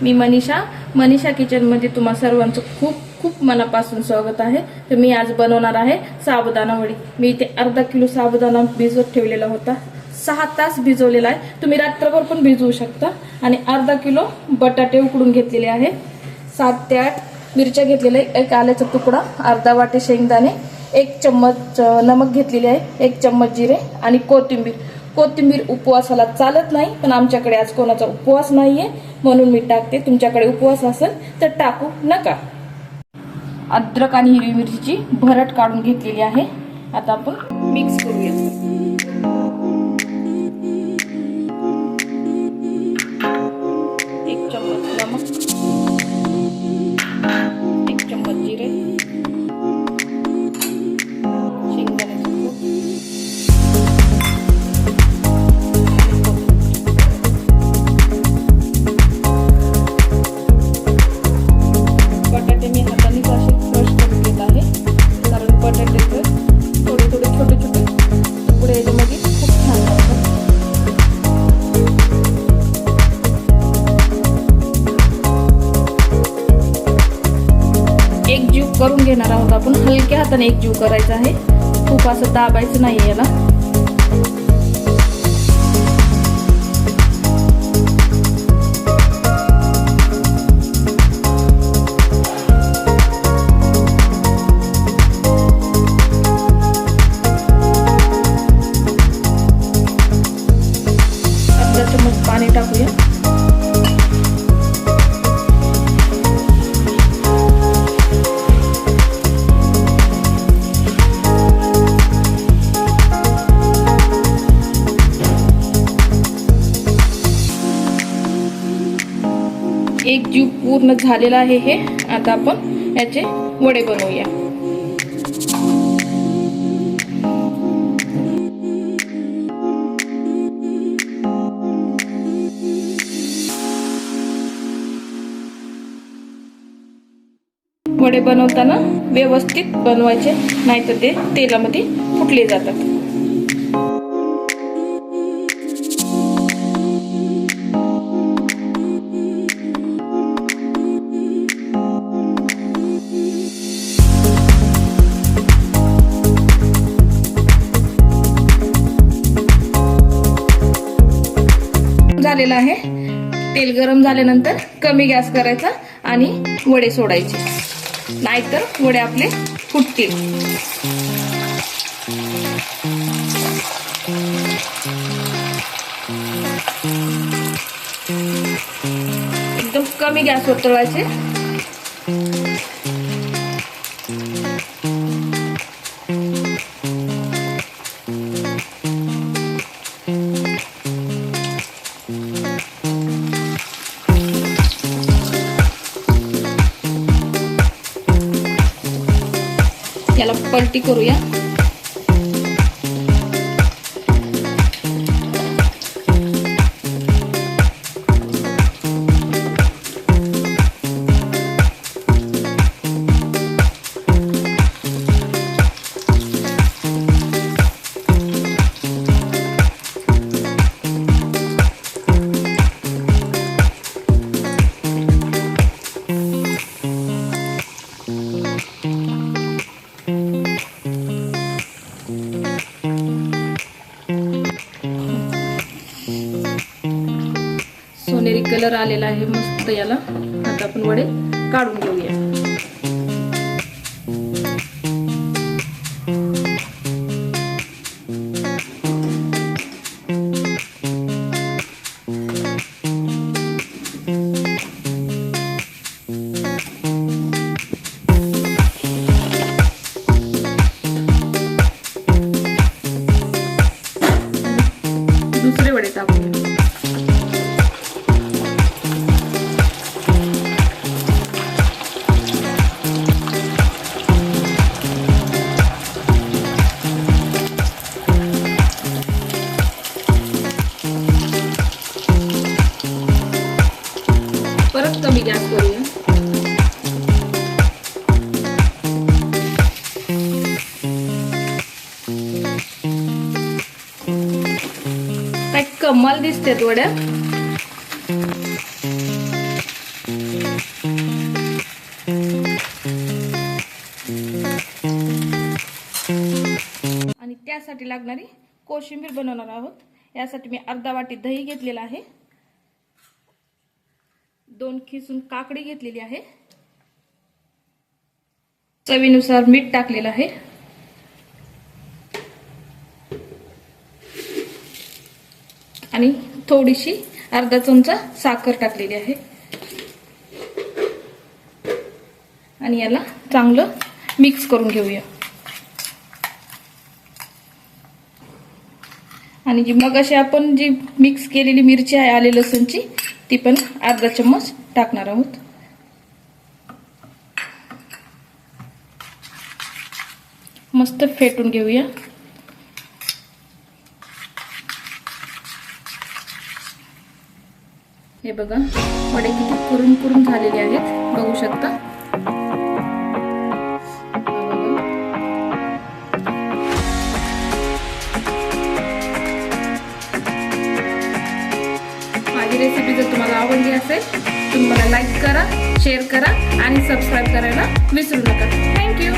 मी मनीषा किचनमध्ये तुम्हा सर्वांचं खूप खूप मनापासून स्वागत आहे। तर मी आज बनवणार आहे साबुदाणा वडी। मी इथे अर्धा किलो साबुदाणा भिजवत ठेवलेला होता, 6 तास भिजवलेला आहे। तुम्ही रात्रभर पण भिजवू शकता। आणि अर्धा किलो बटाटे उकडून घेतलेले आहे, 7 ते 8 मिरच्या घेतलेल्या, एक आल्याचा तुकडा, अर्धा वाटी शेंगदाणे, 1 चम्मच नमक घेतलेले आहे, 1 चम्मच जिरे आणि कोथिंबीर उपवासाला चालत नाही, पण आमच्याकडे आज कोणाचा उपवास नाहीये म्हणून मी टाकते। तुमच्याकडे उपवास असेल तर टाकू नका। अद्रक आणि हिरवी मिरचीची भरट काढून घेतलेली आहे। आता आपण मिक्स करूया। एक चम्मच नमक, 1 चम्मच जिरे, शेंगदाण्याचं कूट, बटाटे मी हाताने असे क्रश करून घेत आहे, कारण बटाट्याचे थोडे छोटे तुकडे याच्यामध्ये खूप छान लागतात। एकजीव करून घेणार आहोत आपण, हलक्या हाताने एकजीव करायचा आहे, खूप असं दाबायचं नाही याला। अर्धा चम्मच पाणी टाकूया। एक जीव पूर्ण झालेला आहे हे। आता आपण याचे वडे बनवूया। वडे बनवताना व्यवस्थित बनवायचे, नाहीतर ते तेलामध्ये फुटले जातात। झालेला आहे। तेल गरम झाल्यानंतर कमी गॅस करायचा आणि वडे सोडायचे, नाहीतर वडे आपले फुटतील। एकदम कमी गॅसवर तळायचे। याला पलटी करूया। सोनेरी कलर आलेला आहे मस्त याला। आता आपण वडे काढून घेऊया। दुसरे वडे टाकूया। परत कमी गॅस करूया। काय कमाल दिसतात वड्या। त्यासाठी लागणारी कोशिंबीर बनवणार आहोत। यासाठी मी अर्धा वाटी दही घेतलेला आहे, 2 खिसून काकडी घेतलेली आहे, चवीनुसार मीठ टाकलेलं आहे, आणि थोडीशी अर्धा चमचा साखर टाकलेली आहे, आणि याला चांगलं मिक्स करून घेऊया। आणि जी मगाशी आपण जी मिक्स केलेली मिरची आहे आले लसूणची, ती पण अर्धा चम्मच टाकणार आहोत। मस्त फेटून घेऊया। हे बघा वडे किती कुरुम कुरुम झालेले आहेत, बघू शकता। माझी रेसिपी जर तुम्हाला आवडली असेल तुम्ही मला लाईक करा, शेअर करा आणि सबस्क्राईब करायला विसरू नका। थँक्यू।